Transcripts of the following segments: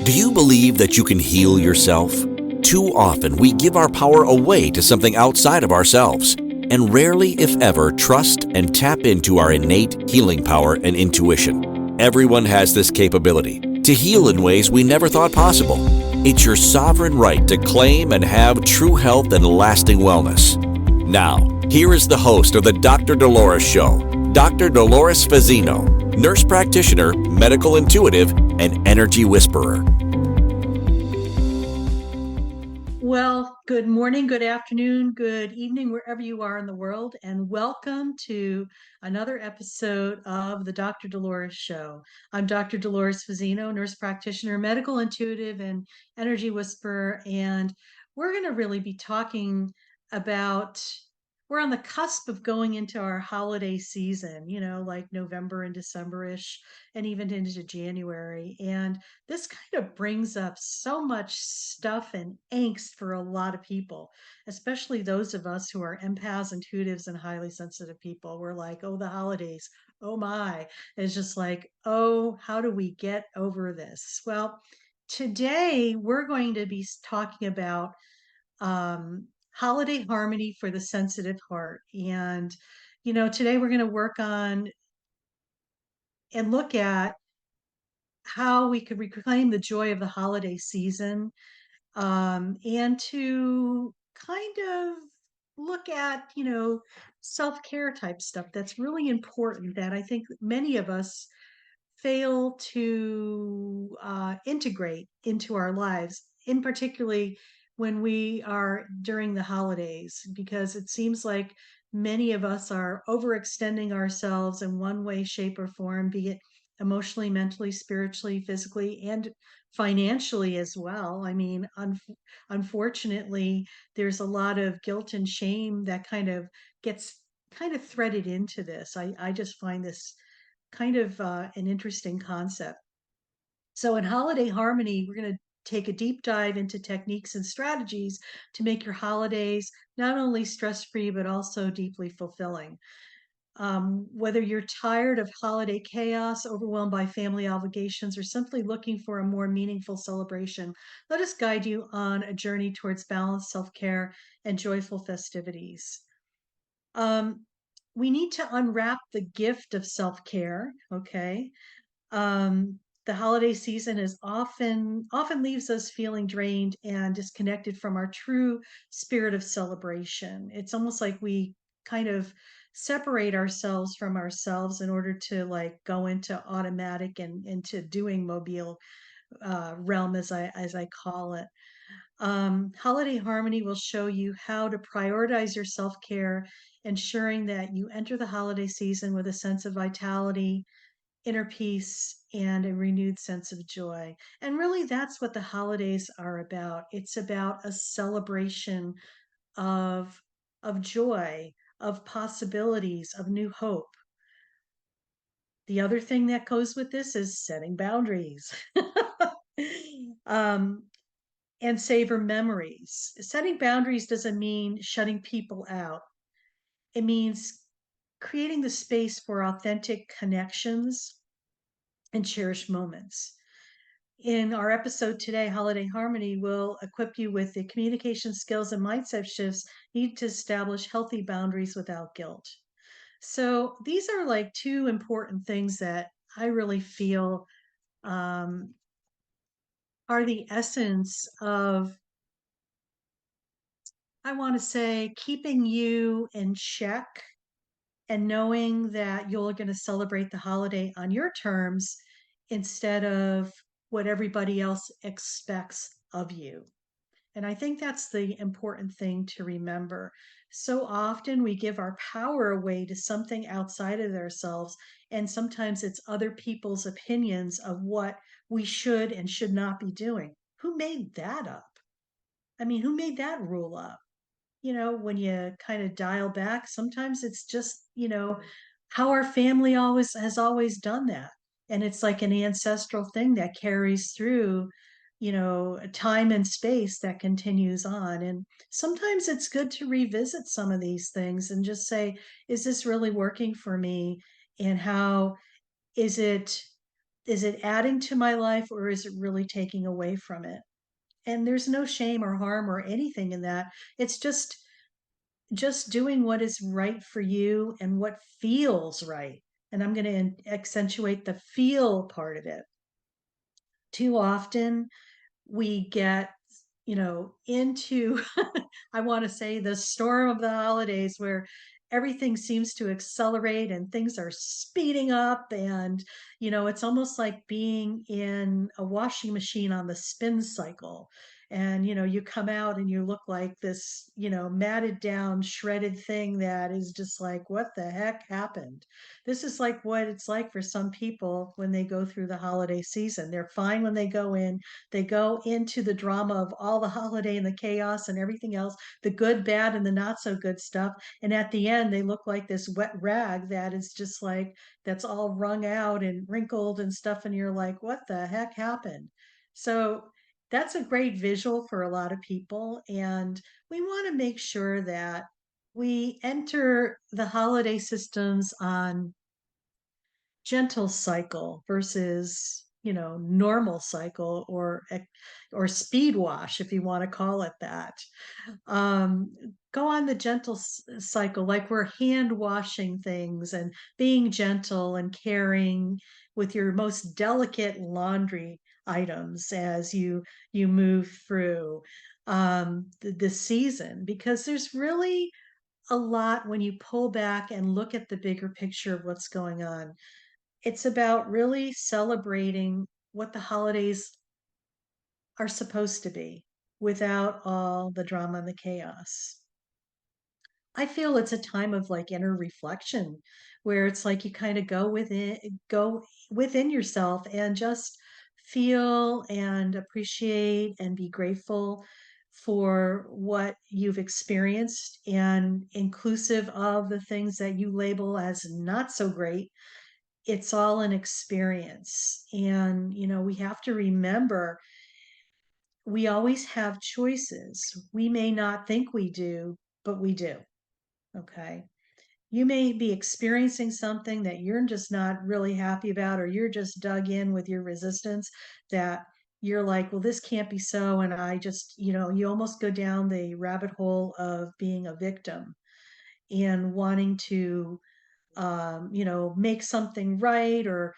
Do you believe that you can heal yourself? Too often we give our power away to something outside of ourselves, and rarely, if ever, trust and tap into our innate healing power and intuition. Everyone has this capability to heal in ways we never thought possible. It's your sovereign right to claim and have true health and lasting wellness. Now, here is the host of the Dr. Dolores Show, Dr. Dolores Fazzino, nurse practitioner, medical intuitive, and energy whisperer. Well, good morning, good afternoon, good evening, wherever you are in the world, and welcome to another episode of the Dr. Dolores Show. I'm Dr. Dolores Fazzino, nurse practitioner, medical intuitive, and energy whisperer, and we're going to really be talking about. We're on the cusp of going into our holiday season, like November and December-ish, and even into January. And this kind of brings up so much stuff and angst for a lot of people, especially those of us who are empaths, intuitives, and highly sensitive people. We're like, oh, the holidays, oh my. It's just like, oh, how do we get over this? Well, today we're going to be talking about holiday harmony for the sensitive heart. And, today we're going to work on and look at how we could reclaim the joy of the holiday season, and to kind of look at, self-care type stuff that's really important that I think many of us fail to integrate into our lives, in particularly when we are during the holidays, because it seems like many of us are overextending ourselves in one way, shape, or form, be it emotionally, mentally, spiritually, physically, and financially as well. I mean, unfortunately, there's a lot of guilt and shame that kind of gets kind of threaded into this. I just find this kind of an interesting concept. So, in Holiday Harmony, we're going to take a deep dive into techniques and strategies to make your holidays not only stress free, but also deeply fulfilling. Whether you're tired of holiday chaos, overwhelmed by family obligations, or simply looking for a more meaningful celebration, let us guide you on a journey towards balanced self care and joyful festivities. Um, we need to unwrap the gift of self care. Okay. The holiday season is often leaves us feeling drained and disconnected from our true spirit of celebration. It's almost like we kind of separate ourselves from ourselves in order to like go into automatic and into doing mobile realm, as I call it. Holiday Harmony will show you how to prioritize your self care, ensuring that you enter the holiday season with a sense of vitality, inner peace, and a renewed sense of joy. And really, that's what the holidays are about. It's about a celebration of joy, of possibilities, of new hope. The other thing that goes with this is setting boundaries. um, and savor memories. Setting boundaries doesn't mean shutting people out. It means creating the space for authentic connections and cherished moments. In our episode today, Holiday Harmony will equip you with the communication skills and mindset shifts needed to establish healthy boundaries without guilt. So, these are like two important things that I really feel um, are the essence of, I want to say, keeping you in check and knowing that you're going to celebrate the holiday on your terms instead of what everybody else expects of you. And I think that's the important thing to remember. So often we give our power away to something outside of ourselves, and sometimes it's other people's opinions of what we should and should not be doing. Who made that up? I mean, who made that rule up? When you kind of dial back, sometimes it's just, how our family always has always done that. And it's like an ancestral thing that carries through, time and space that continues on. And sometimes it's good to revisit some of these things and just say, is this really working for me? And how is it Is it adding to my life or is it really taking away from it? And there's no shame or harm or anything in that. It's just doing what is right for you and what feels right. And I'm going to accentuate the feel part of it. Too often we get, into, I want to say, the storm of the holidays where everything seems to accelerate and things are speeding up. And, it's almost like being in a washing machine on the spin cycle. And, you come out and you look like this, matted down, shredded thing that is just like, what the heck happened? This is like what it's like for some people when they go through the holiday season. They're fine when they go in, they go into the drama of all the holiday and the chaos and everything else, the good, bad, and the not so good stuff. And at the end, they look like this wet rag that is just like, that's all wrung out and wrinkled and stuff. And you're like, what the heck happened? So that's a great visual for a lot of people. And we want to make sure that we enter the holiday systems on gentle cycle versus normal cycle or speed wash, if you want to call it that. um, Go on the gentle cycle, like we're hand washing things and being gentle and caring with your most delicate laundry items as you move through the season, because there's really a lot when you pull back and look at the bigger picture of what's going on. It's about really celebrating what the holidays are supposed to be without all the drama and the chaos. I feel it's a time of like inner reflection where it's like you kind of go within yourself and just feel and appreciate and be grateful for what you've experienced, and inclusive of the things that you label as not so great. It's all an experience. And, we have to remember we always have choices. We may not think we do, but we do. Okay. You may be experiencing something that you're just not really happy about, or you're just dug in with your resistance that you're like, well, this can't be so. And I just, you almost go down the rabbit hole of being a victim and wanting to make something right, or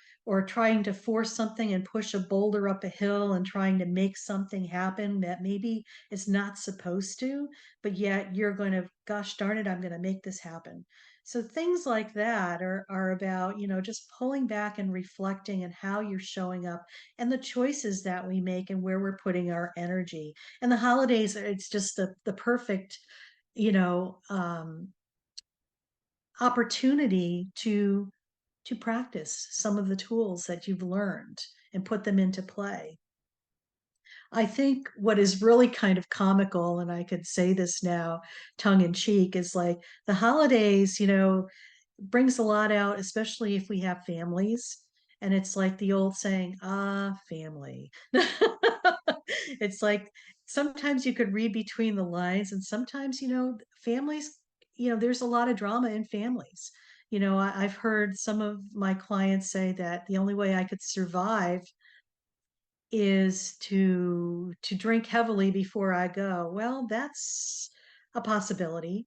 trying to force something and push a boulder up a hill and trying to make something happen that maybe is not supposed to, but yet you're going to, gosh darn it, I'm going to make this happen. So things like that are about, just pulling back and reflecting and how you're showing up and the choices that we make and where we're putting our energy. And the holidays, it's just the perfect, you know, um, opportunity to practice some of the tools that you've learned and put them into play. I think what is really kind of comical, and I could say this now tongue in cheek, is like the holidays, brings a lot out, especially if we have families. And it's like the old saying, ah, family. It's like sometimes you could read between the lines, and sometimes, families, there's a lot of drama in families. I've heard some of my clients say that the only way I could survive is to drink heavily before I go. Well, that's a possibility.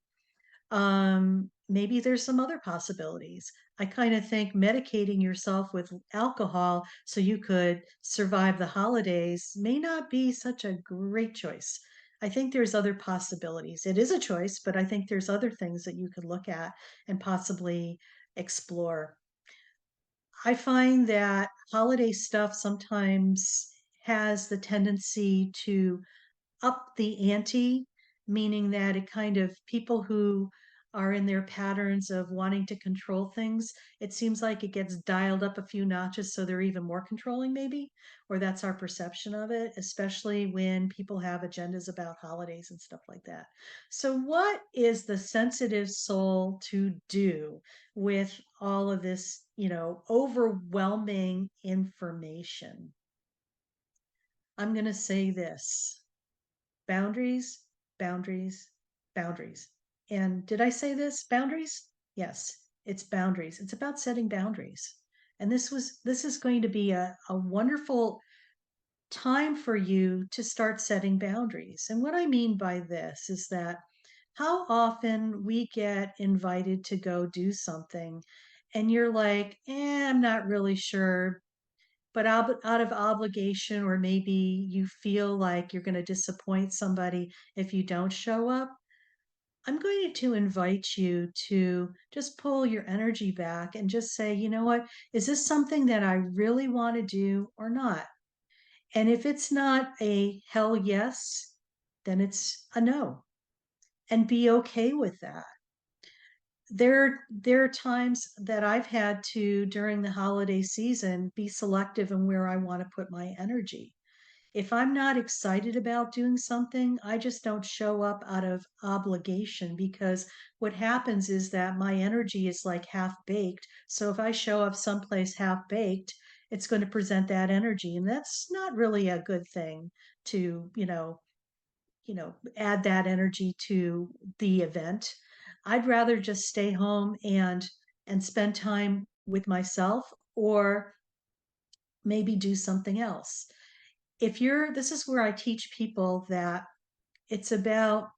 Maybe there's some other possibilities. I kind of think medicating yourself with alcohol so you could survive the holidays may not be such a great choice. I think there's other possibilities. It is a choice, but I think there's other things that you could look at and possibly explore. I find that holiday stuff sometimes has the tendency to up the ante, meaning that it kind of, people who are in their patterns of wanting to control things, it seems like it gets dialed up a few notches so they're even more controlling, maybe, or that's our perception of it, especially when people have agendas about holidays and stuff like that. So, what is the sensitive soul to do with all of this, overwhelming information? I'm going to say this: boundaries, boundaries, boundaries. And did I say this? Boundaries? Yes, it's boundaries. It's about setting boundaries. And this is going to be a wonderful time for you to start setting boundaries. And what I mean by this is that how often we get invited to go do something and you're like, I'm not really sure, but out of obligation, or maybe you feel like you're going to disappoint somebody if you don't show up. I'm going to invite you to just pull your energy back and just say, you know what, is this something that I really want to do or not? And if it's not a hell yes, then it's a no, and be okay with that. There are times that I've had to, during the holiday season, be selective in where I want to put my energy. If I'm not excited about doing something, I just don't show up out of obligation, because what happens is that my energy is like half baked. So if I show up someplace half baked, it's going to present that energy. And that's not really a good thing to, add that energy to the event. I'd rather just stay home and spend time with myself, or maybe do something else. If you're This is where I teach people that it's about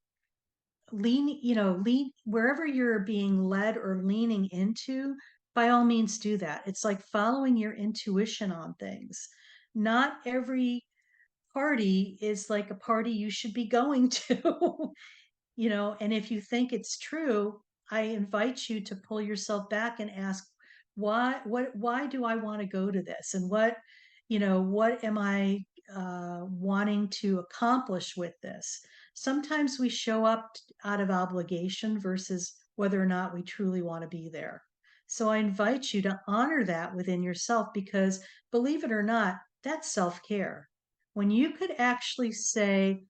lean wherever you're being led or leaning into, by all means do that. It's like following your intuition on things. Not every party is like a party you should be going to. And if you think it's true, I invite you to pull yourself back and ask, why do I want to go to this? And what am I wanting to accomplish with this? Sometimes we show up out of obligation versus whether or not we truly want to be there. So I invite you to honor that within yourself, because believe it or not, that's self-care. When you could actually say,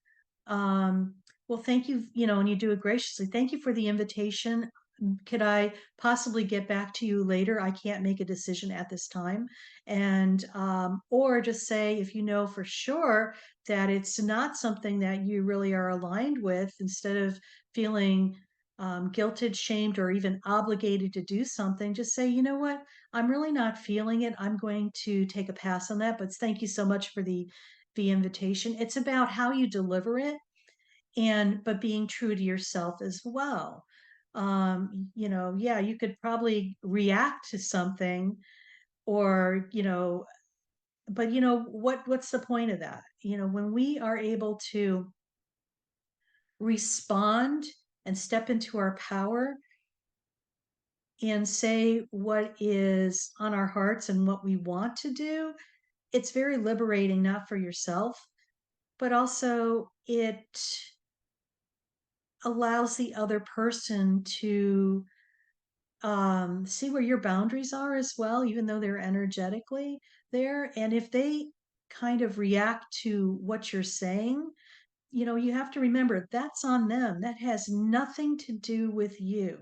um, well, thank you, and you do it graciously. Thank you for the invitation. Could I possibly get back to you later? I can't make a decision at this time. And, or just say, if you know for sure that it's not something that you really are aligned with, instead of feeling guilted, shamed, or even obligated to do something, just say, you know what, I'm really not feeling it. I'm going to take a pass on that. But thank you so much for the invitation. It's about how you deliver it, and but being true to yourself as well. Yeah, you could probably react to something, or but what's the point of that? When we are able to respond and step into our power and say what is on our hearts and what we want to do, it's very liberating, not for yourself, but also it allows the other person to see where your boundaries are as well, even though they're energetically there. And if they kind of react to what you're saying, you have to remember that's on them. That has nothing to do with you.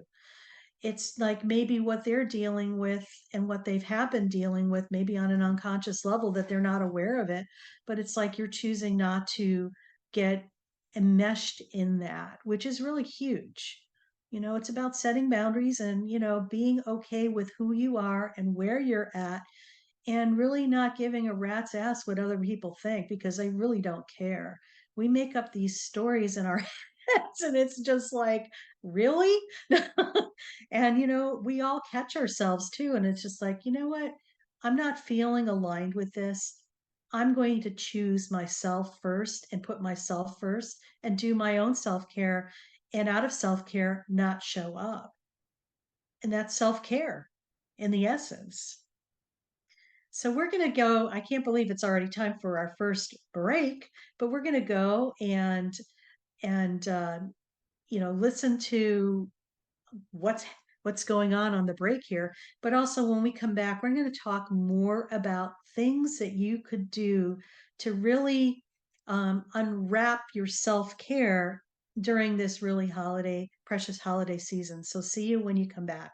It's like maybe what they're dealing with and what they've have been dealing with, maybe on an unconscious level that they're not aware of it. But it's like you're choosing not to get enmeshed in that, which is really huge. It's about setting boundaries and, being okay with who you are and where you're at, and really not giving a rat's ass what other people think, because they really don't care. We make up these stories in our heads, and it's just like, really? And, we all catch ourselves too. And it's just like, you know what? I'm not feeling aligned with this. I'm going to choose myself first and put myself first and do my own self care. And out of self care, not show up. And that's self care in the essence. So we're going to go. I can't believe it's already time for our first break, but we're going to go and listen to what's what's going on the break here. But also, when we come back, we're going to talk more about things that you could do to really unwrap your self-care during this really precious holiday season. So see you when you come back.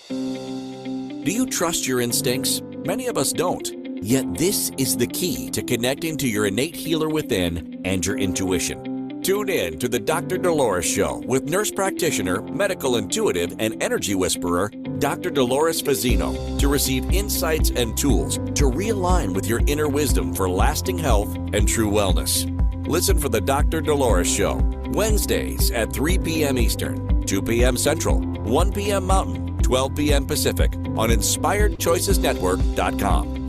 Do you trust your instincts? Many of us don't. Yet this is the key to connecting to your innate healer within and your intuition. Tune in to the Dr. Dolores Show with nurse practitioner, medical intuitive, and energy whisperer, Dr. Dolores Fazzino, to receive insights and tools to realign with your inner wisdom for lasting health and true wellness. Listen for the Dr. Dolores Show, Wednesdays at 3 p.m. Eastern, 2 p.m. Central, 1 p.m. Mountain, 12 p.m. Pacific on InspiredChoicesNetwork.com.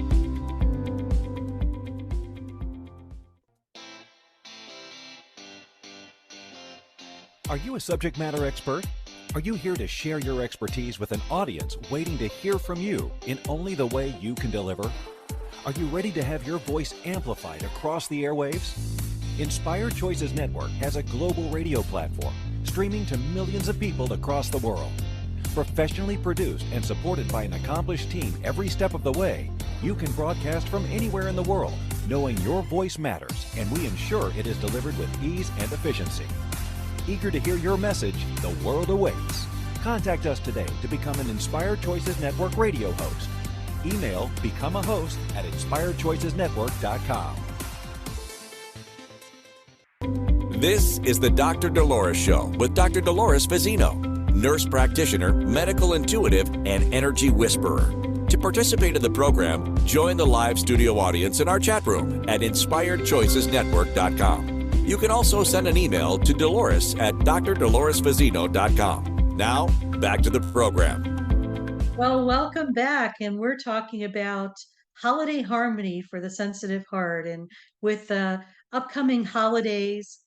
Are you a subject matter expert? Are you here to share your expertise with an audience waiting to hear from you in only the way you can deliver? Are you ready to have your voice amplified across the airwaves? Inspired Choices Network has a global radio platform streaming to millions of people across the world. Professionally produced and supported by an accomplished team every step of the way, you can broadcast from anywhere in the world, knowing your voice matters, and we ensure it is delivered with ease and efficiency. Eager to hear your message, the world awaits. Contact us today to become an Inspired Choices Network radio host. Email become a host at inspiredchoicesnetwork.com. This is the Dr. Dolores Show with Dr. Dolores Fazzino, nurse practitioner, medical intuitive, and energy whisperer. To participate in the program, join the live studio audience in our chat room at inspiredchoicesnetwork.com. You can also send an email to Dolores at drdoloresfazzino.com. Now, back to the program. Well, welcome back. And we're talking about holiday harmony for the sensitive heart. And with the upcoming holidays,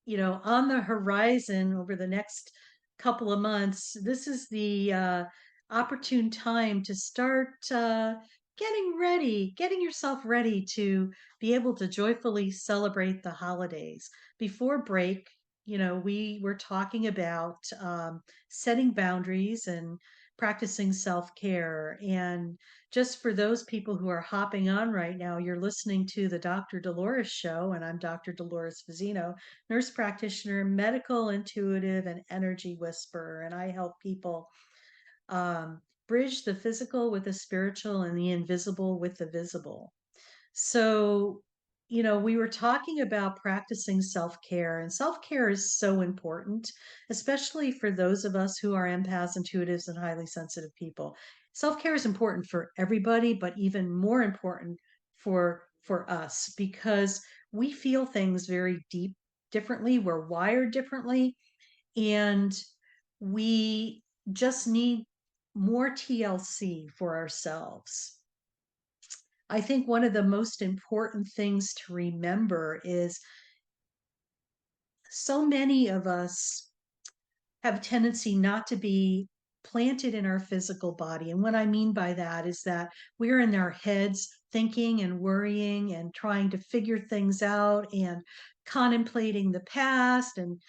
on the horizon over the next couple of months, this is the opportune time to start getting yourself ready to be able to joyfully celebrate the holidays. Before break, we were talking about setting boundaries and practicing self-care. And just for those people who are hopping on right now, you're listening to the Dr. Dolores Show, and I'm Dr. Dolores Fazzino, nurse practitioner, medical intuitive, and energy whisperer. And I help people bridge the physical with the spiritual and the invisible with the visible. So, we were talking about practicing self care, and self care is so important, especially for those of us who are empaths, intuitives, and highly sensitive people. Self care is important for everybody, but even more important for us because we feel things very differently. We're wired differently, and we just need more TLC for ourselves. I think one of the most important things to remember is so many of us have a tendency not to be planted in our physical body. And what I mean by that is that we're in our heads thinking and worrying and trying to figure things out and contemplating the past and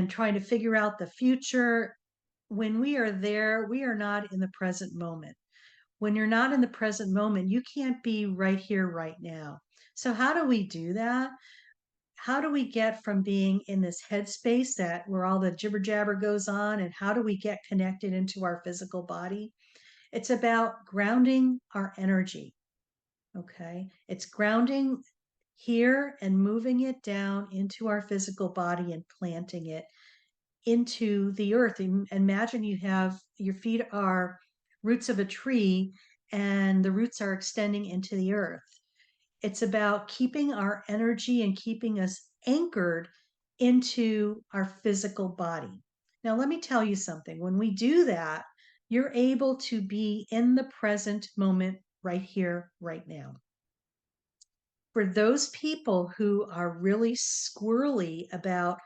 trying to figure out the future. When we are there, we are not in the present moment. When you're not in the present moment, you can't be right here, right now. So, how do we do that? How do we get from being in this headspace that where all the jibber jabber goes on, and how do we get connected into our physical body? It's about grounding our energy. Okay. It's grounding here and moving it down into our physical body and planting it into the earth. Imagine you have your feet are roots of a tree and the roots are extending into the earth. It's about keeping our energy and keeping us anchored into our physical body. Now, let me tell you something. When we do that, you're able to be in the present moment right here, right now. For those people who are really squirrely about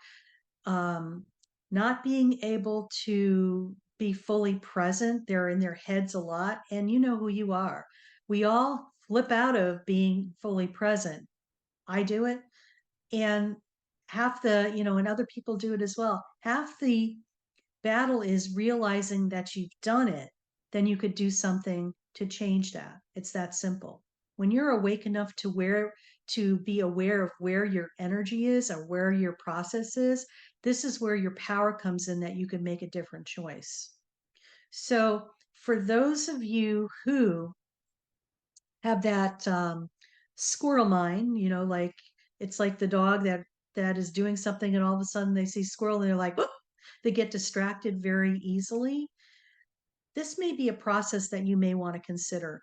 not being able to be fully present. They're in their heads a lot, and you know who you are. We all flip out of being fully present. I do it, and and other people do it as well. Half the battle is realizing that you've done it, then you could do something to change that. It's that simple. When you're awake enough to be aware of where your energy is or where your process is, this is where your power comes in that you can make a different choice. So for those of you who have that squirrel mind, like it's like the dog that that is doing something and all of a sudden they see squirrel and they're like, "Whoop," they get distracted very easily. This may be a process that you may want to consider.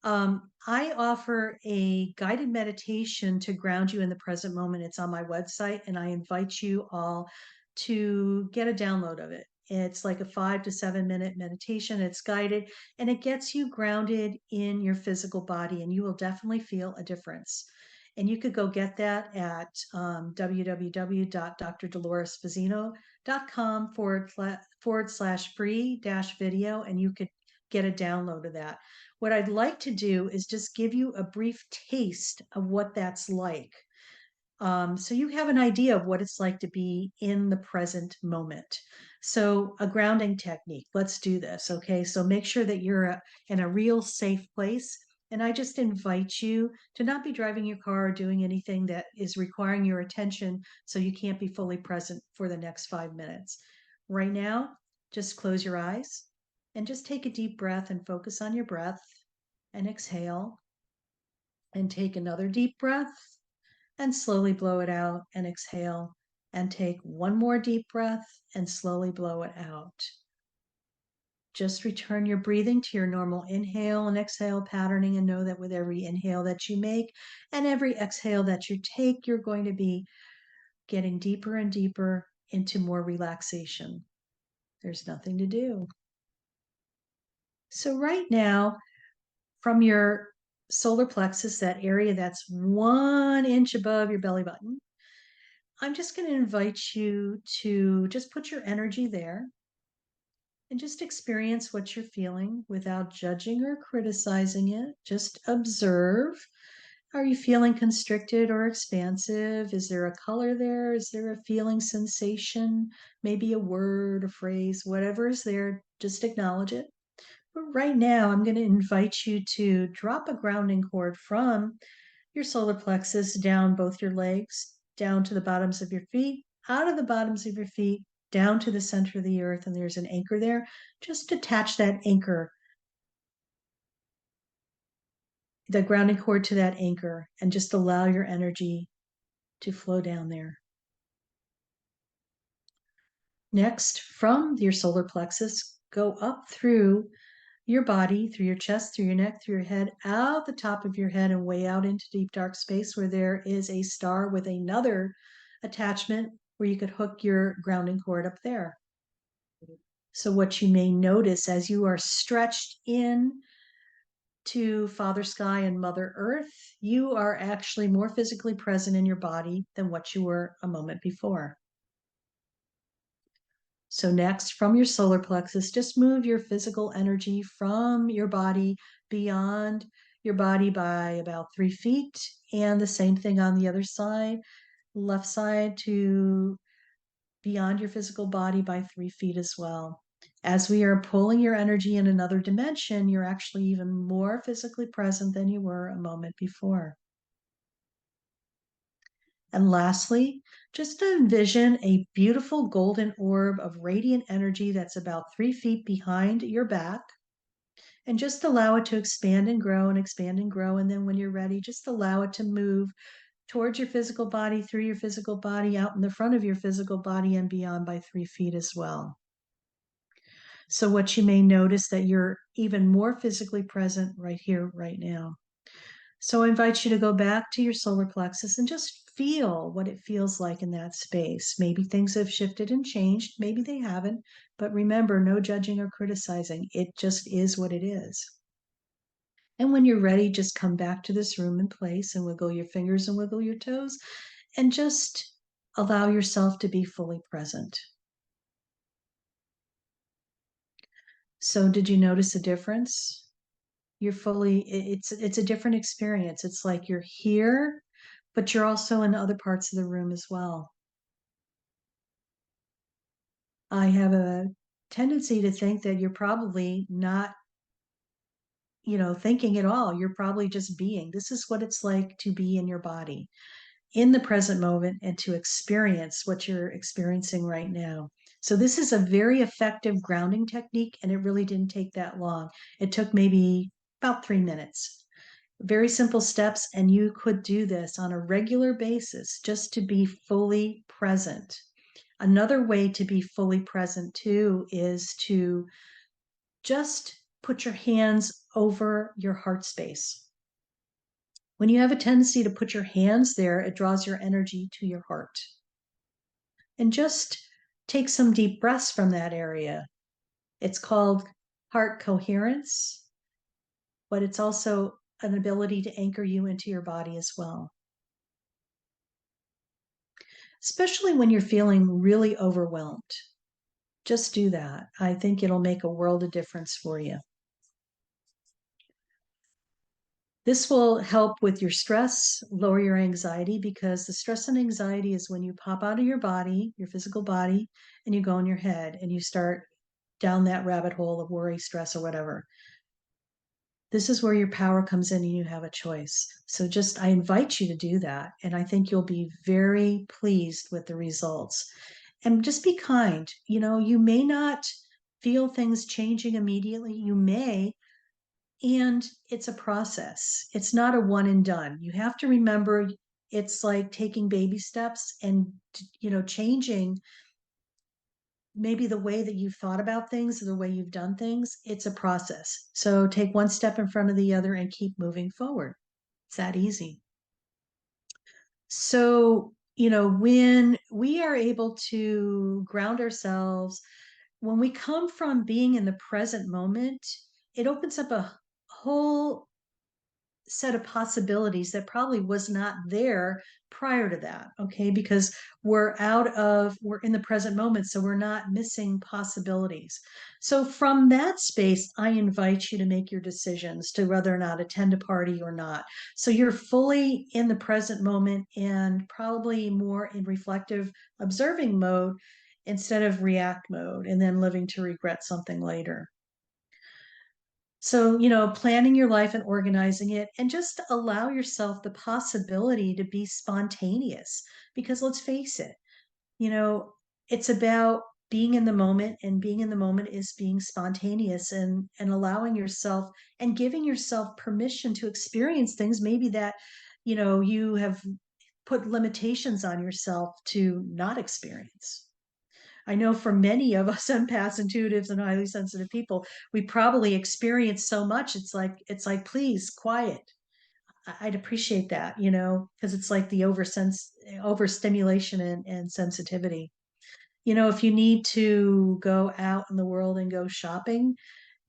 I offer a guided meditation to ground you in the present moment. It's on my website, and I invite you all to get a download of it. It's like a 5 to 7 minute meditation. It's guided and it gets you grounded in your physical body, and you will definitely feel a difference. And you could go get that at www.drdoloresfazzino.com/free-video, and you could get a download of that. What I'd like to do is just give you a brief taste of what that's like. So you have an idea of what it's like to be in the present moment. So a grounding technique, let's do this. Okay. So make sure that you're in a real safe place. And I just invite you to not be driving your car or doing anything that is requiring your attention so you can't be fully present for the next 5 minutes. Right now, just close your eyes and just take a deep breath and focus on your breath and exhale and take another deep breath and slowly blow it out and exhale and take one more deep breath and slowly blow it out. Just return your breathing to your normal inhale and exhale patterning, and know that with every inhale that you make and every exhale that you take, you're going to be getting deeper and deeper into more relaxation. There's nothing to do. So right now, from your solar plexus, that area that's 1 inch above your belly button, I'm just going to invite you to just put your energy there and just experience what you're feeling without judging or criticizing it. Just observe. Are you feeling constricted or expansive? Is there a color there? Is there a feeling sensation? Maybe a word, a phrase, whatever is there, just acknowledge it. But right now, I'm going to invite you to drop a grounding cord from your solar plexus down both your legs, down to the bottoms of your feet, out of the bottoms of your feet, down to the center of the earth, and there's an anchor there. Just attach that anchor, the grounding cord to that anchor, and just allow your energy to flow down there. Next, from your solar plexus, go up through your body, through your chest, through your neck, through your head, out the top of your head, and way out into deep dark space where there is a star with another attachment where you could hook your grounding cord up there. So what you may notice as you are stretched in to Father Sky and Mother Earth, you are actually more physically present in your body than what you were a moment before. So next, from your solar plexus, just move your physical energy from your body beyond your body by about 3 feet, and the same thing on the other side, left side to beyond your physical body by 3 feet as well. As we are pulling your energy in another dimension, you're actually even more physically present than you were a moment before. And lastly, just envision a beautiful golden orb of radiant energy that's about 3 feet behind your back. And just allow it to expand and grow and expand and grow. And then when you're ready, just allow it to move towards your physical body, through your physical body, out in the front of your physical body, and beyond by 3 feet as well. So what you may notice that you're even more physically present right here, right now. So I invite you to go back to your solar plexus and just feel what it feels like in that space. Maybe things have shifted and changed, maybe they haven't, but remember, no judging or criticizing. It just is what it is. And when you're ready, just come back to this room and place and wiggle your fingers and wiggle your toes and just allow yourself to be fully present. So did you notice a difference? You're fully, it's a different experience. It's like you're here, but you're also in other parts of the room as well. I have a tendency to think that you're probably not, thinking at all. You're probably just being. This is what it's like to be in your body in the present moment and to experience what you're experiencing right now. So this is a very effective grounding technique, and it really didn't take that long. It took maybe about 3 minutes. Very simple steps, and you could do this on a regular basis just to be fully present. Another way to be fully present too is to just put your hands over your heart space. When you have a tendency to put your hands there, it draws your energy to your heart. And just take some deep breaths from that area. It's called heart coherence, but it's also an ability to anchor you into your body as well. Especially when you're feeling really overwhelmed. Just do that. I think it'll make a world of difference for you. This will help with your stress, lower your anxiety, because the stress and anxiety is when you pop out of your body, your physical body, and you go in your head and you start down that rabbit hole of worry, stress, or whatever. This is where your power comes in and you have a choice. So just, I invite you to do that. And I think you'll be very pleased with the results. And just be kind. You know, you may not feel things changing immediately. You may, and it's a process. It's not a one and done. You have to remember it's like taking baby steps and, changing maybe the way that you've thought about things or the way you've done things. It's a process. So take one step in front of the other and keep moving forward. It's that easy. So, when we are able to ground ourselves, when we come from being in the present moment, it opens up a whole set of possibilities that probably was not there prior to that. Okay, because we're in the present moment, so we're not missing possibilities. So from that space, I invite you to make your decisions to whether or not attend a party or not. So you're fully in the present moment and probably more in reflective observing mode instead of react mode and then living to regret something later. So, planning your life and organizing it, and just allow yourself the possibility to be spontaneous. Because let's face it, you know, it's about being in the moment, and being in the moment is being spontaneous and allowing yourself and giving yourself permission to experience things maybe that, you have put limitations on yourself to not experience. I know for many of us empaths, intuitives, and highly sensitive people, we probably experience so much. It's like, please, quiet. I'd appreciate that, because it's like the overstimulation and sensitivity. If you need to go out in the world and go shopping,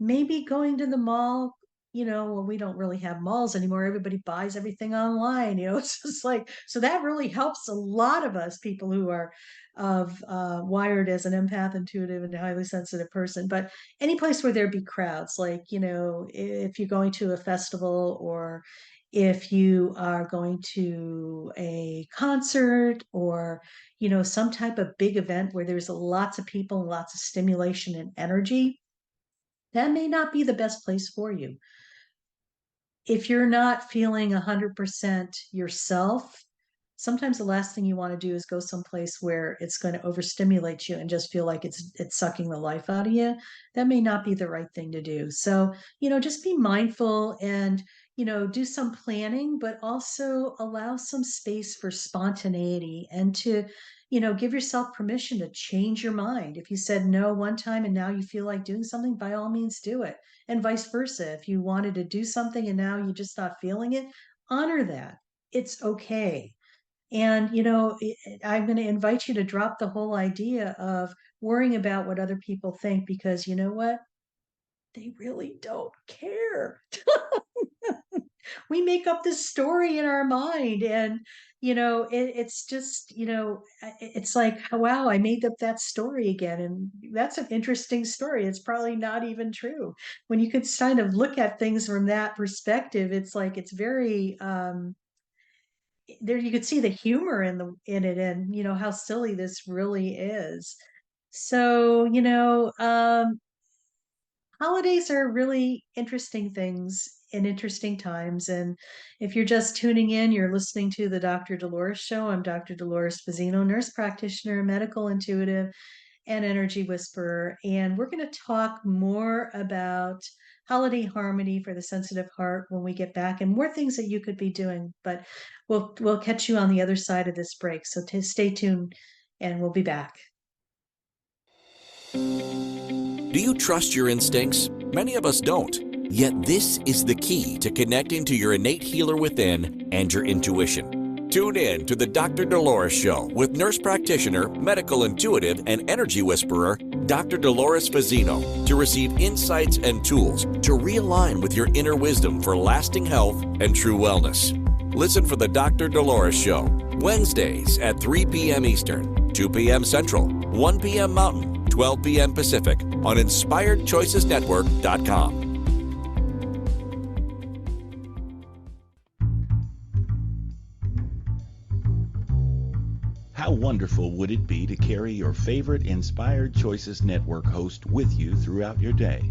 maybe going to the mall, well, we don't really have malls anymore. Everybody buys everything online, it's just like, so that really helps a lot of us people who are wired as an empath, intuitive, and highly sensitive person. But any place where there be crowds, like, if you're going to a festival, or if you are going to a concert, or some type of big event where there's lots of people and lots of stimulation and energy, that may not be the best place for you. If you're not feeling 100% yourself, sometimes the last thing you want to do is go someplace where it's going to overstimulate you and just feel like it's sucking the life out of you. That may not be the right thing to do. So, just be mindful and, do some planning, but also allow some space for spontaneity and to, give yourself permission to change your mind. If you said no one time and now you feel like doing something, by all means do it. And vice versa. If you wanted to do something and now you're just not feeling it, honor that. It's okay. And, I'm going to invite you to drop the whole idea of worrying about what other people think, because you know what? They really don't care. We make up this story in our mind, and, it's just, it's like, wow, I made up that story again. And that's an interesting story. It's probably not even true. When you could kind of look at things from that perspective, it's like, it's very, there you could see the humor in it, and how silly this really is. So, holidays are really interesting things in interesting times. And if you're just tuning in, you're listening to the Dr. Dolores Show. I'm Dr. Dolores Fazzino, nurse practitioner, medical intuitive, and energy whisperer. And we're going to talk more about holiday harmony for the sensitive heart when we get back, and more things that you could be doing. But we'll catch you on the other side of this break. So stay tuned, and we'll be back. Do you trust your instincts? Many of us don't. Yet this is the key to connecting to your innate healer within and your intuition. Tune in to the Dr. Dolores Show with nurse practitioner, medical intuitive, and energy whisperer, Dr. Dolores Fazzino, to receive insights and tools to realign with your inner wisdom for lasting health and true wellness. Listen for the Dr. Dolores Show, Wednesdays at 3 p.m. Eastern, 2 p.m. Central, 1 p.m. Mountain, 12 p.m. Pacific on InspiredChoicesNetwork.com. How wonderful would it be to carry your favorite Inspired Choices Network host with you throughout your day?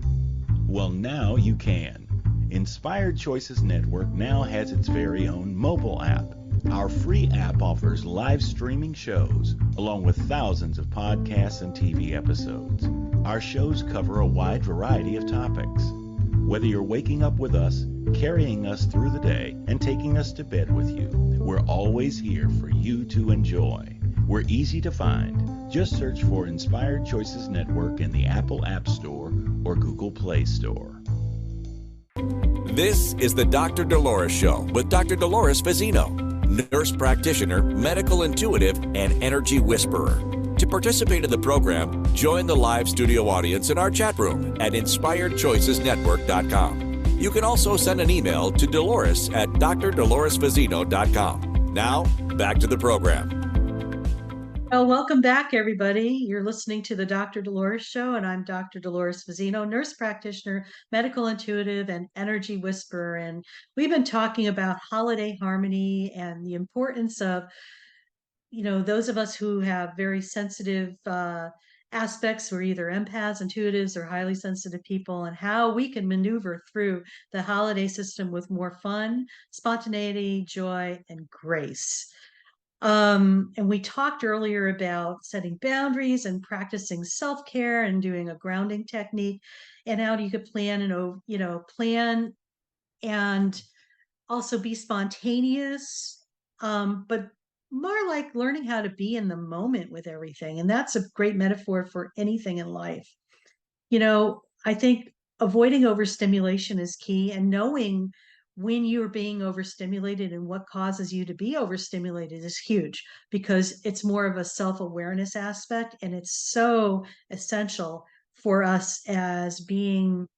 Well, now you can. Inspired Choices Network now has its very own mobile app. Our free app offers live streaming shows, along with thousands of podcasts and TV episodes. Our shows cover a wide variety of topics. Whether you're waking up with us, carrying us through the day, and taking us to bed with you, we're always here for you to enjoy. We're easy to find. Just search for Inspired Choices Network in the Apple App Store or Google Play Store. This is the Dr. Dolores Show with Dr. Dolores Fazzino, nurse practitioner, medical intuitive, and energy whisperer. To participate in the program, join the live studio audience in our chat room at InspiredChoicesNetwork.com. You can also send an email to Dolores at drdoloresfazzino.com. Now, back to the program. Well, welcome back, everybody. You're listening to the Dr. Dolores Show, and I'm Dr. Dolores Fazzino, nurse practitioner, medical intuitive, and energy whisperer. And we've been talking about holiday harmony and the importance of, those of us who have very sensitive aspects. We're either empaths, intuitives, or highly sensitive people, and how we can maneuver through the holiday system with more fun, spontaneity, joy, and grace. And we talked earlier about setting boundaries and practicing self-care and doing a grounding technique, and how you could plan and also be spontaneous, but more like learning how to be in the moment with everything. And that's a great metaphor for anything in life. I think avoiding overstimulation is key, and knowing when you're being overstimulated and what causes you to be overstimulated is huge, because it's more of a self-awareness aspect, and it's so essential for us as being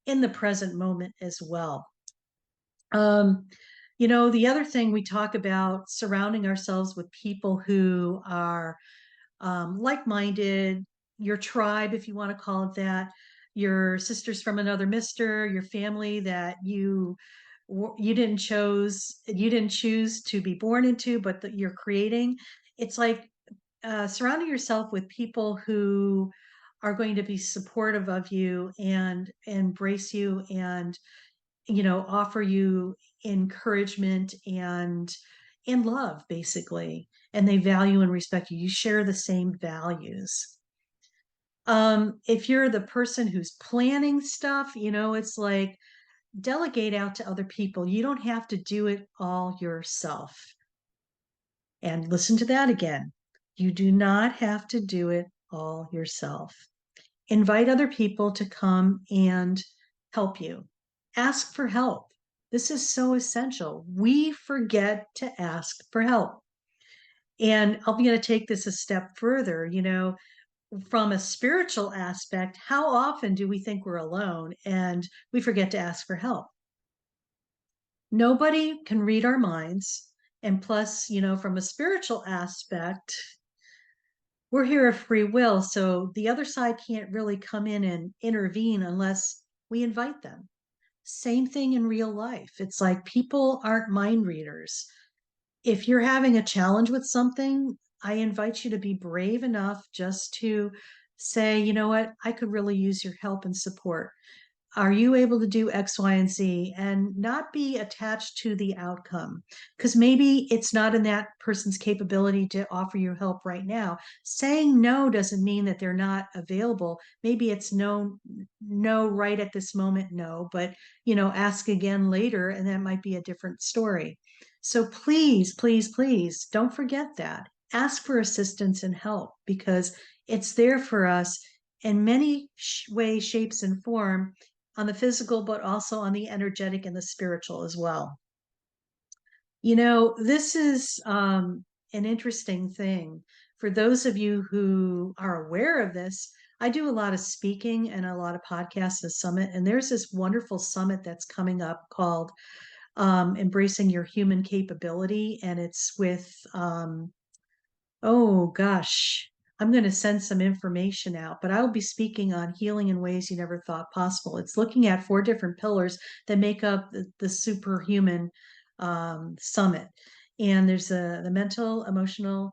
in the present moment as well. The other thing we talk about, surrounding ourselves with people who are like-minded, your tribe, if you want to call it that, your sisters from another mister, your family that you didn't choose to be born into, but that you're creating. It's like surrounding yourself with people who are going to be supportive of you and embrace you and offer you encouragement and love, basically, and they value and respect you. You share the same values. If you're the person who's planning stuff, it's like delegate out to other people. You don't have to do it all yourself. And listen to that again. You do not have to do it all yourself. Invite other people to come and help you. Ask for help. This is so essential. We forget to ask for help. And I'm going to take this a step further, from a spiritual aspect. How often do we think we're alone and we forget to ask for help? Nobody can read our minds. And plus, from a spiritual aspect, we're here of free will. So the other side can't really come in and intervene unless we invite them. Same thing in real life. It's like people aren't mind readers. If you're having a challenge with something, I invite you to be brave enough just to say, you know what, I could really use your help and support. are you able to do X, Y, and Z, and not be attached to the outcome? Because maybe it's not in that person's capability to offer you help right now. Saying no doesn't mean that they're not available. Maybe it's no, no right at this moment, no, but ask again later, and that might be a different story. So please, please, please don't forget that. Ask for assistance and help because it's there for us in many ways, shapes, and form on the physical, but also on the energetic and the spiritual as well. This is an interesting thing. For those of you who are aware of this, I do a lot of speaking and a lot of podcasts at Summit, and there's this wonderful summit that's coming up called Embracing Your Human Capability, and it's with oh gosh, I'm going to send some information out, but I'll be speaking on healing in ways you never thought possible. It's looking at 4 different pillars that make up the superhuman summit. And there's the mental, emotional,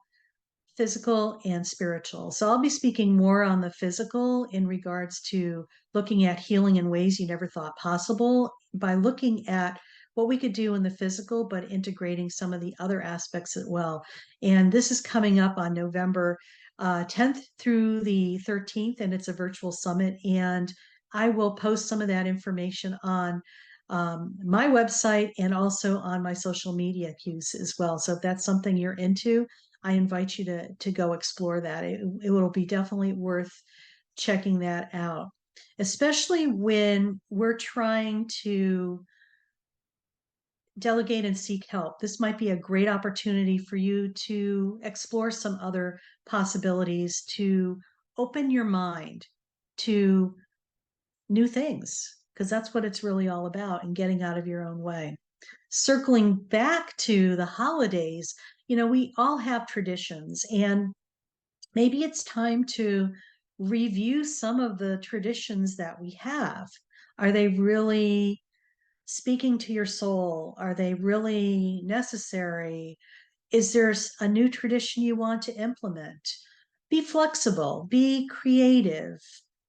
physical, and spiritual. So I'll be speaking more on the physical in regards to looking at healing in ways you never thought possible by looking at what we could do in the physical, but integrating some of the other aspects as well. And this is coming up on November 10th through the 13th, and it's a virtual summit. And I will post some of that information on my website and also on my social media cues as well. So if that's something you're into, I invite you to go explore that. It will be definitely worth checking that out, especially when we're trying to delegate and seek help. This might be a great opportunity for you to explore some other possibilities, to open your mind to new things, because that's what it's really all about, and getting out of your own way. Circling back to the holidays, we all have traditions, and maybe it's time to review some of the traditions that we have. Are they really speaking to your soul? Are they really necessary? Is there a new tradition you want to implement? Be flexible, be creative,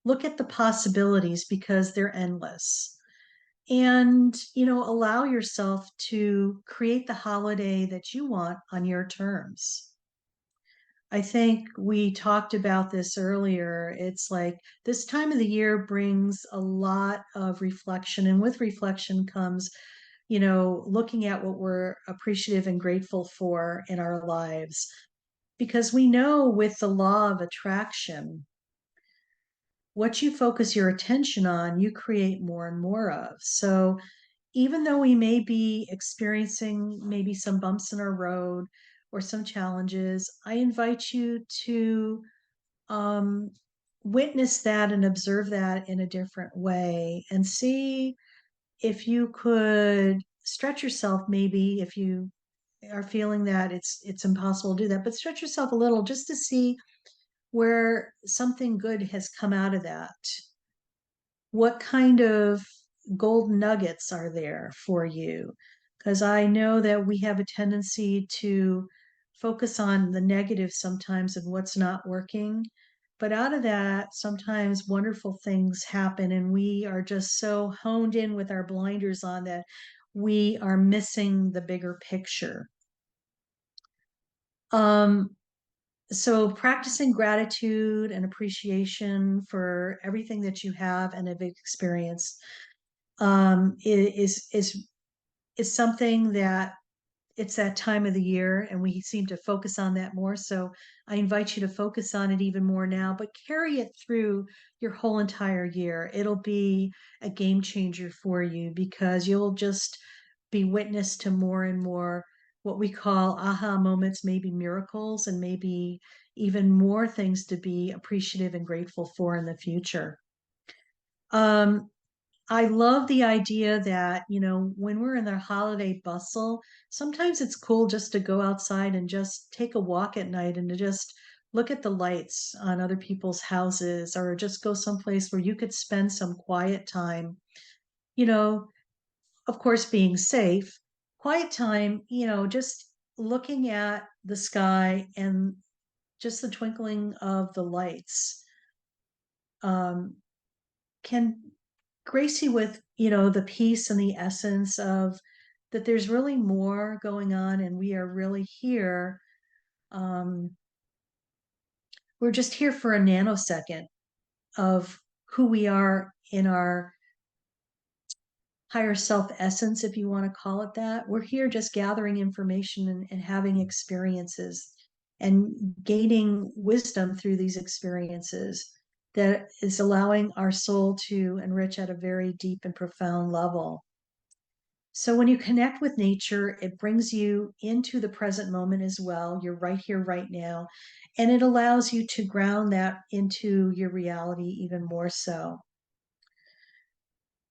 look at the possibilities because they're endless. And, allow yourself to create the holiday that you want on your terms. I think we talked about this earlier. It's like this time of the year brings a lot of reflection, and with reflection comes, looking at what we're appreciative and grateful for in our lives. Because we know with the law of attraction, what you focus your attention on, you create more and more of. So even though we may be experiencing maybe some bumps in our road or some challenges, I invite you to um, witness that and observe that in a different way and see if you could stretch yourself. Maybe if you are feeling that it's impossible to do that, but stretch yourself a little just to see where something good has come out of that. What kind of gold nuggets are there for you? Because I know that we have a tendency to focus on the negative sometimes of what's not working. But out of that, sometimes wonderful things happen, and we are just so honed in with our blinders on that we are missing the bigger picture. So practicing gratitude and appreciation for everything that you have and have experienced is something that it's that time of the year, and we seem to focus on that more. So I invite you to focus on it even more now, but carry it through your whole entire year. It'll be a game changer for you because you'll just be witness to more and more what we call aha moments, maybe miracles, and maybe even more things to be appreciative and grateful for in the future. I love the idea that, when we're in the holiday bustle, sometimes it's cool just to go outside and just take a walk at night and to just look at the lights on other people's houses, or just go someplace where you could spend some quiet time, you know, of course, being safe, quiet time, just looking at the sky and just the twinkling of the lights, can grace you with, you know, the peace and the essence of that there's really more going on and we are really here. Um, we're just here for a nanosecond of who we are in our higher self essence, if you want to call it that. We're here just gathering information and having experiences and gaining wisdom through these experiences that is allowing our soul to enrich at a very deep and profound level. So when you connect with nature, it brings you into the present moment as well. You're right here, right now. And it allows you to ground that into your reality even more so.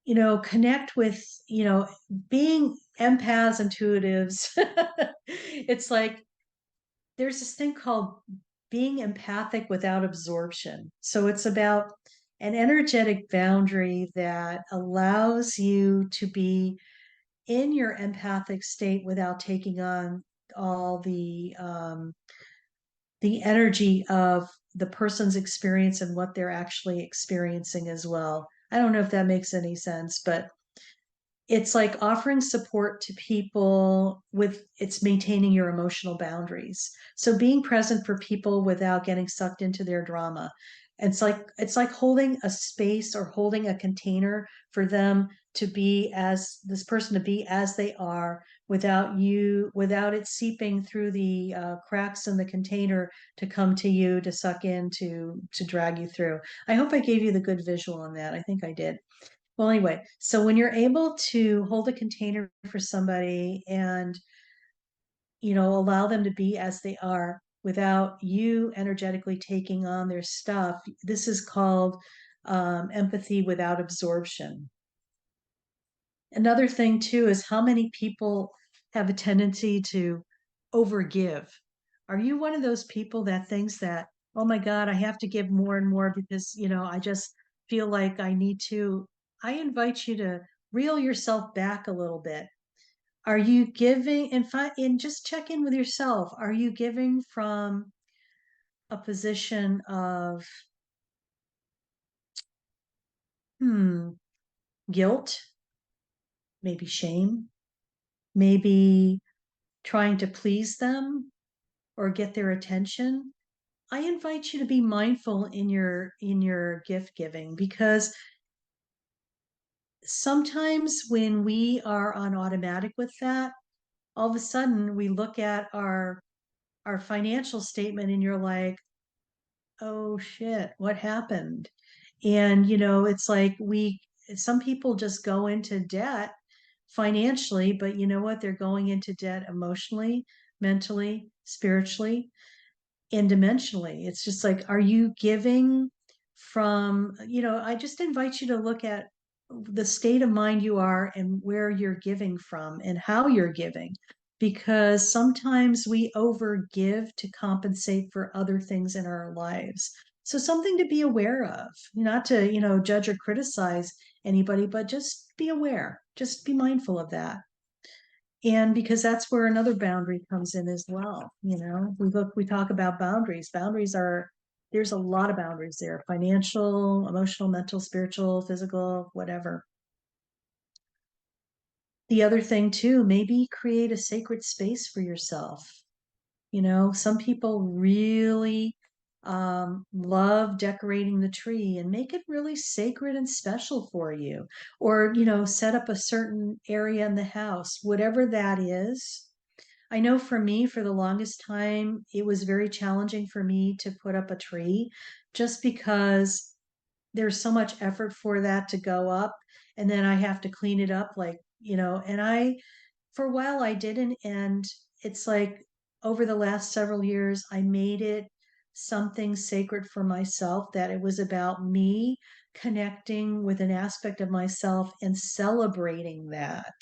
You know, connect with, you know, being empaths, intuitives. It's like there's this thing called being empathic without absorption. So it's about an energetic boundary that allows you to be in your empathic state without taking on all the energy of the person's experience and what they're actually experiencing as well. I don't know if that makes any sense, but it's like offering support to people with it's maintaining your emotional boundaries. So being present for people without getting sucked into their drama. It's like holding a space or holding a container for them to be as this person to be as they are without it seeping through the cracks in the container to come to you to suck in to drag you through. I hope I gave you the good visual on that. I think I did. Well, anyway, so when you're able to hold a container for somebody and, you know, allow them to be as they are without you energetically taking on their stuff, this is called empathy without absorption. Another thing, too, is how many people have a tendency to overgive. Are you one of those people that thinks that, oh my God, I have to give more and more because, you know, I just feel like I need to? I invite you to reel yourself back a little bit. Are you giving, and just check in with yourself. Are you giving from a position of, hmm, guilt, maybe shame, maybe trying to please them or get their attention? I invite you to be mindful in your gift giving, because sometimes when we are on automatic with that, all of a sudden we look at our financial statement and you're like, "Oh shit, what happened?" And you know, it's like we some people just go into debt financially, but you know what? They're going into debt emotionally, mentally, spiritually, and dimensionally. It's just like, are you giving from, you know, I just invite you to look at the state of mind you are and where you're giving from and how you're giving. Because sometimes we overgive to compensate for other things in our lives. So something to be aware of, not to, you know, judge or criticize anybody, but just be aware, just be mindful of that. And because that's where another boundary comes in as well. You know, we talk about boundaries. Boundaries are, there's a lot of boundaries there: financial, emotional, mental, spiritual, physical, whatever. The other thing too, maybe create a sacred space for yourself. You know, some people really love decorating the tree and make it really sacred and special for you. Or, you know, set up a certain area in the house, whatever that is. I know for me, for the longest time, it was very challenging for me to put up a tree just because there's so much effort for that to go up. And then I have to clean it up, like, you know, and for a while I didn't. And it's like over the last several years, I made it something sacred for myself, that it was about me connecting with an aspect of myself and celebrating that.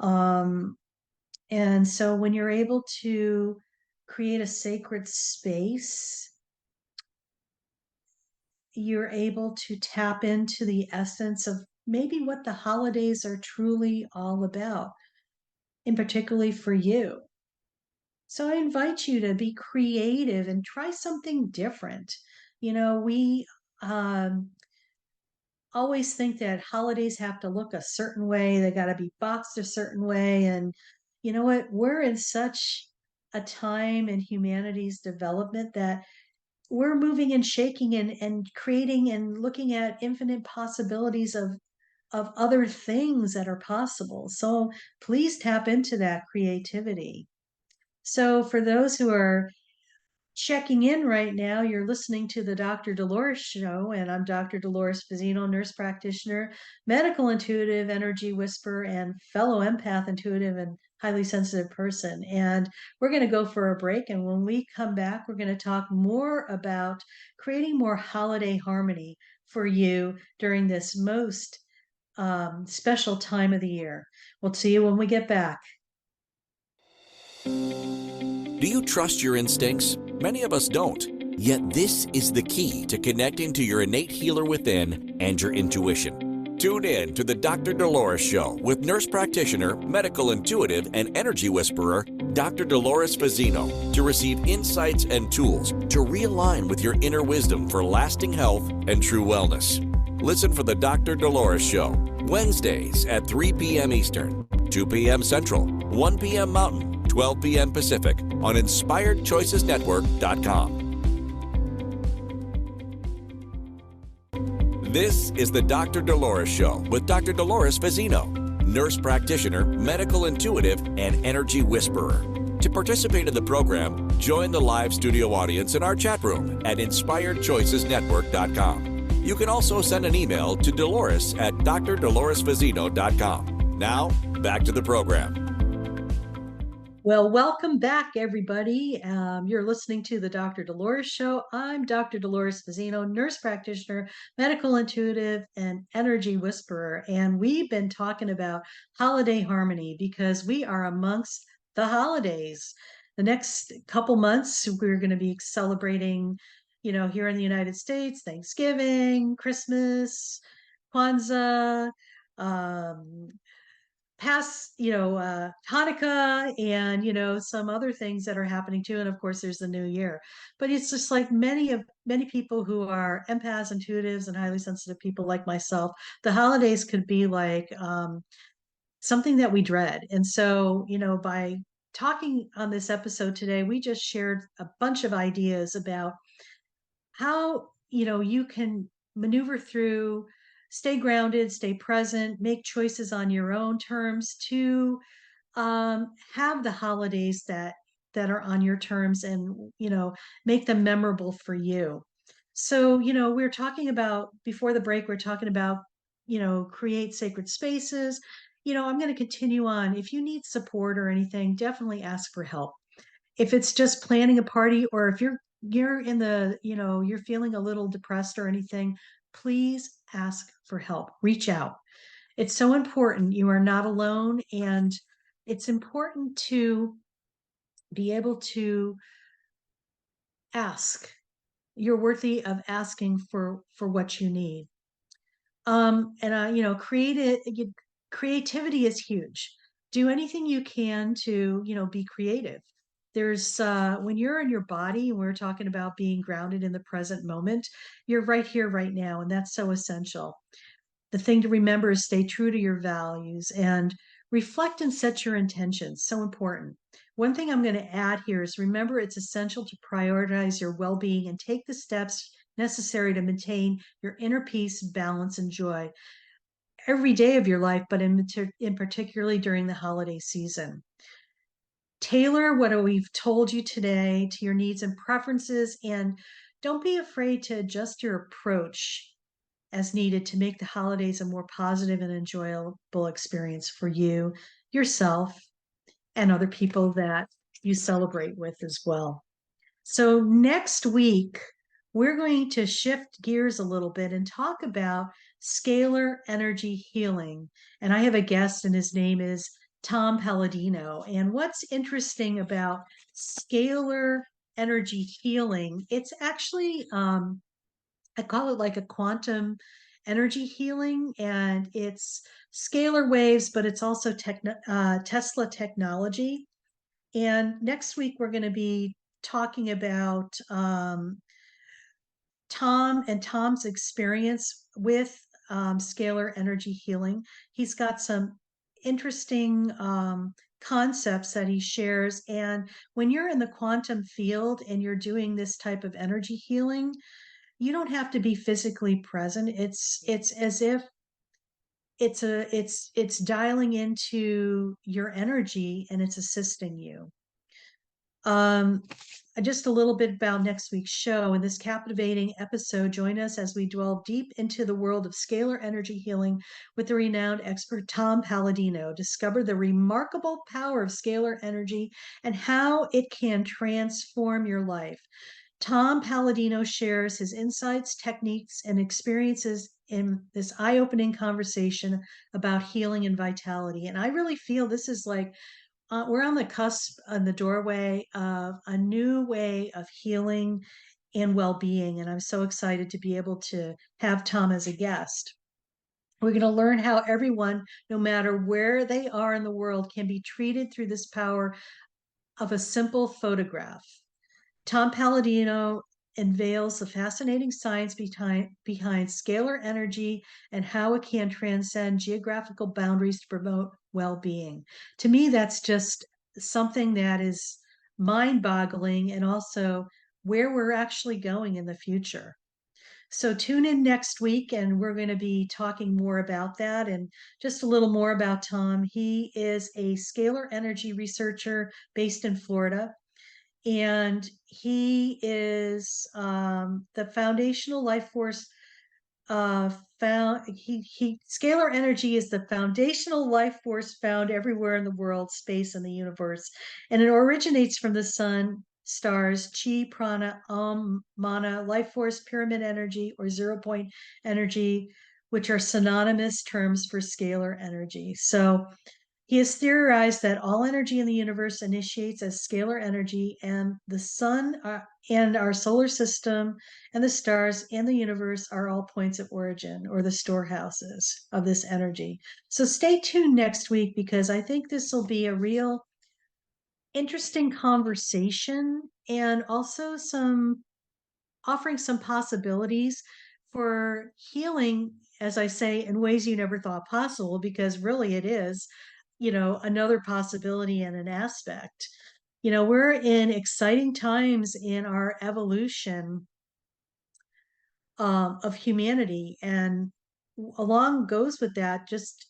Um, and so when you're able to create a sacred space, you're able to tap into the essence of maybe what the holidays are truly all about, and particularly for you. So I invite you to be creative and try something different. You know, we um, always think that holidays have to look a certain way, they got to be boxed a certain way. And you know what? We're in such a time in humanity's development that we're moving and shaking and creating and looking at infinite possibilities of other things that are possible. So please tap into that creativity. So for those who are checking in right now, you're listening to the Dr. Dolores Show, and I'm Dr. Dolores Fazzino, nurse practitioner, medical intuitive, energy whisperer, and fellow empath, intuitive, and highly sensitive person. And we're going to go for a break. And when we come back, we're going to talk more about creating more holiday harmony for you during this most special time of the year. We'll see you when we get back. Do you trust your instincts? Many of us don't. Yet this is the key to connecting to your innate healer within and your intuition. Tune in to the Dr. Dolores Show with nurse practitioner, medical intuitive, and energy whisperer, Dr. Dolores Fazzino, to receive insights and tools to realign with your inner wisdom for lasting health and true wellness. Listen for the Dr. Dolores Show, Wednesdays at 3 p.m. Eastern, 2 p.m. Central, 1 p.m. Mountain, 12 p.m. Pacific on InspiredChoicesNetwork.com. This is the Dr. Dolores Show with Dr. Dolores Fazzino, nurse practitioner, medical intuitive, and energy whisperer. To participate in the program, join the live studio audience in our chat room at InspiredChoicesNetwork.com. You can also send an email to Dolores at drdoloresfazzino.com. Now, back to the program. Well, welcome back, everybody. You're listening to the Dr. Dolores Show. I'm Dr. Dolores Fazzino, nurse practitioner, medical intuitive, and energy whisperer. And we've been talking about holiday harmony because we are amongst the holidays. The next couple months, we're going to be celebrating, here in the United States, Thanksgiving, Christmas, Kwanzaa, past Hanukkah, and some other things that are happening too. And of course there's the new year. But it's just like many people who are empaths, intuitives, and highly sensitive people like myself, the holidays could be like something that we dread. And so by talking on this episode today, we just shared a bunch of ideas about how you can maneuver through, stay grounded, stay present, make choices on your own terms to have the holidays that are on your terms, and make them memorable for you. So we're talking about, before the break, we're talking about create sacred spaces. I'm going to continue on. If you need support or anything, definitely ask for help. If it's just planning a party, or if you're in the you're feeling a little depressed or anything, please ask for help. Reach out. It's so important. You are not alone, and it's important to be able to ask. You're worthy of asking for what you need. And creativity is huge. Do anything you can to be creative. There's when you're in your body, and we're talking about being grounded in the present moment, you're right here right now, and that's so essential. The thing to remember is stay true to your values and reflect and set your intentions. So important. One thing I'm going to add here is, remember, it's essential to prioritize your well-being and take the steps necessary to maintain your inner peace, balance, and joy every day of your life, but in particularly during the holiday season. Tailor what we've told you today to your needs and preferences, and don't be afraid to adjust your approach as needed to make the holidays a more positive and enjoyable experience for you, yourself, and other people that you celebrate with as well. So next week, we're going to shift gears a little bit and talk about scalar energy healing. And I have a guest, and his name is Tom Palladino. And what's interesting about scalar energy healing, it's actually, I call it like a quantum energy healing, and it's scalar waves, but it's also Tesla technology. And next week, we're going to be talking about Tom and Tom's experience with scalar energy healing. He's got some interesting concepts that he shares. And when you're in the quantum field and you're doing this type of energy healing, you don't have to be physically present. It's as if it's dialing into your energy and it's assisting you. Um, just a little bit about next week's show. In this captivating episode, join us as we delve deep into the world of scalar energy healing with the renowned expert Tom Palladino. Discover the remarkable power of scalar energy and how it can transform your life. Tom Palladino shares his insights, techniques, and experiences in this eye opening conversation about healing and vitality. And I really feel this is like we're on the cusp, on the doorway of a new way of healing and well being. And I'm so excited to be able to have Tom as a guest. We're going to learn how everyone, no matter where they are in the world, can be treated through this power of a simple photograph. Tom Palladino unveils the fascinating science behind scalar energy and how it can transcend geographical boundaries to promote well-being. To me, that's just something that is mind-boggling and also where we're actually going in the future. So tune in next week and we're going to be talking more about that and just a little more about Tom. He is a scalar energy researcher based in Florida, and he is the foundational life force found he scalar energy is the foundational life force found everywhere in the world, space, and the universe, and it originates from the sun, stars, chi, prana, mana, life force, pyramid energy, or 0 point energy, which are synonymous terms for scalar energy. So he has theorized that all energy in the universe initiates as scalar energy, and the sun and our solar system and the stars and the universe are all points of origin or the storehouses of this energy. So stay tuned next week because I think this will be a real interesting conversation and also some offering some possibilities for healing, as I say, in ways you never thought possible, because really it is, another possibility and an aspect. We're in exciting times in our evolution of humanity. And along goes with that, just,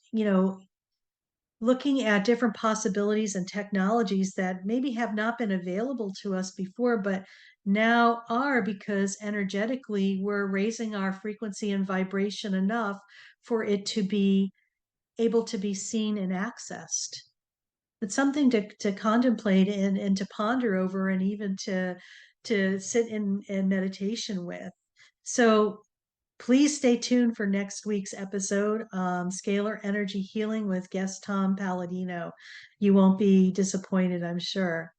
looking at different possibilities and technologies that maybe have not been available to us before, but now are, because energetically we're raising our frequency and vibration enough for it to be able to be seen and accessed. It's something to contemplate and to ponder over and even to sit in meditation with. So please stay tuned for next week's episode, Scalar Energy Healing with guest Tom Palladino. You won't be disappointed, I'm sure.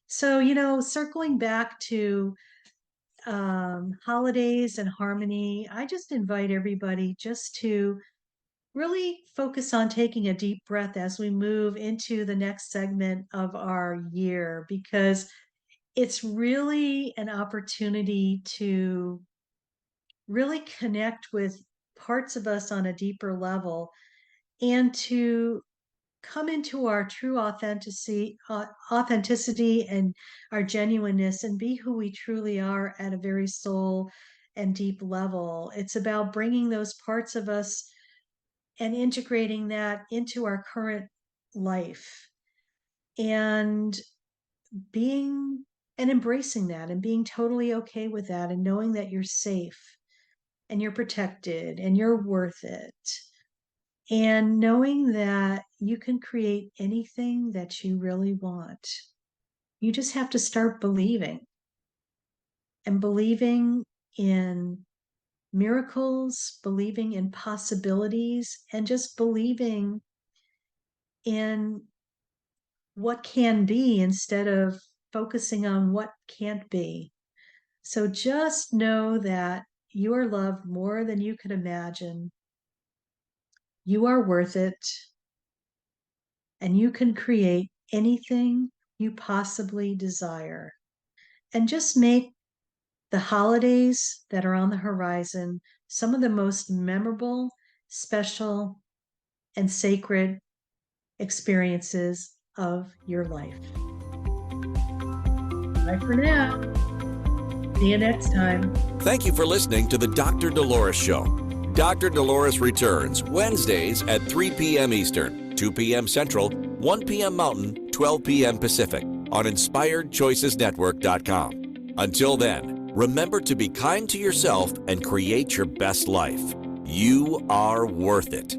So, circling back to holidays and harmony, I just invite everybody just to really focus on taking a deep breath as we move into the next segment of our year, because it's really an opportunity to really connect with parts of us on a deeper level and to come into our true authenticity and our genuineness and be who we truly are at a very soul and deep level. It's about bringing those parts of us and integrating that into our current life and being and embracing that and being totally okay with that and knowing that you're safe and you're protected and you're worth it. And knowing that you can create anything that you really want. You just have to start believing and believing in miracles, believing in possibilities, and just believing in what can be instead of focusing on what can't be. So just know that you are loved more than you could imagine. You are worth it. And you can create anything you possibly desire. And just make the holidays that are on the horizon some of the most memorable special and sacred experiences of your life. Bye for now. See you next time. Thank you for listening to the Dr. Dolores Show. Dr. Dolores returns Wednesdays at 3 p.m. Eastern, 2 p.m. Central, 1 p.m. Mountain, 12 p.m. Pacific on InspiredChoicesNetwork.com. Until then, remember to be kind to yourself and create your best life. You are worth it.